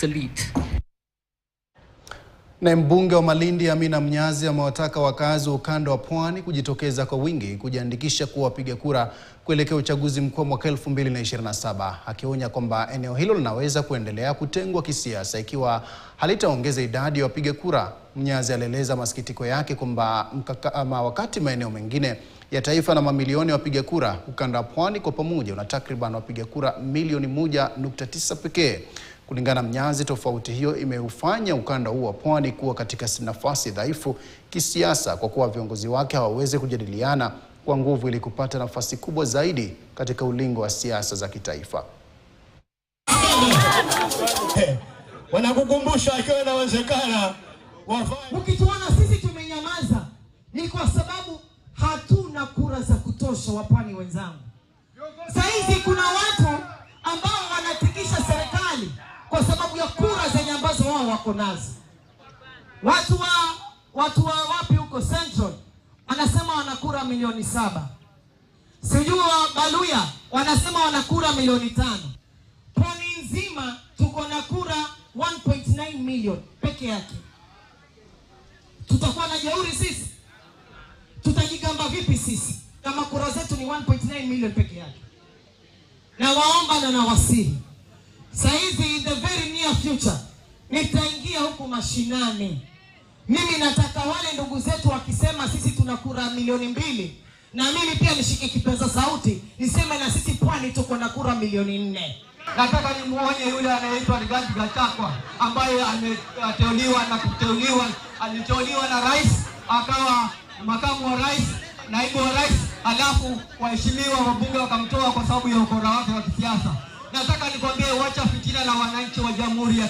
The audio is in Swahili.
Elite. Na mbunge wa Malindi Amina Mnyazi amewataka wakazi wa ukanda wa Pwani kujitokeza kwa wingi kujiandikisha kuwa wapiga kura kuelekea uchaguzi mkuu mwaka 2027, akionya kwamba eneo hilo linaweza kuendelea kutengwa kisiasa ikiwa halitaongeza idadi ya wapiga kura. Mnyazi alieleza masikitiko yake kwamba wakati maeneo mengine ya taifa na mamilioni ya wapiga kura, ukanda wa Pwani kwa pamoja una takriban wapiga kura milioni 1.9 pekee. Kulingana na Mnyazi, tofauti hiyo imeufanya ukanda huu wa Pwani kuwa katika nafasi dhaifu kisiasa kwa kuwa viongozi wake hawawezi kujadiliana kwa nguvu ili kupata nafasi kubwa zaidi katika ulingo wa siasa za kitaifa. Wanakukumbusha ikiwa inawezekana wafanye. Ukituona sisi tumenyamaza ni kwa sababu hatuna kura za kutosha, wapwani wenzangu. Saizi kuna watu ambao wanatikisha serikali kwa sababu ya kura zenye ambazo wao wako nazo. Watu wa wapi huko Central wanasema wana kura milioni 7. Sijui wa Baluya wanasema wana kura milioni 5. Pwani nzima tuko na kura 1.9 million peke yake. Tutakuwa na jeuri sisi? Tutajigamba vipi sisi kama kura zetu ni 1.9 million peke yake? Na waomba na nawasihi, saizi in the very near future nitaingia huku mashinani. Mimi nataka wale ndugu zetu wakisema sisi tuna kura milioni 2, na mimi pia nishike kipaza sauti niseme na sisi Pwani tuko na kura milioni 4. Nataka nimuone yule anaitwa Rigathi Gachagua ambaye ameteuliwa na kuteuliwa, aliteuliwa na rais akawa makamu wa rais, naibu wa rais, alafu waheshimiwa wabunge wakamtoa kwa sababu ya ukora wake wa kisiasa. Nataka nikwambie, wacha fitina la wananchi wa Jamhuri ya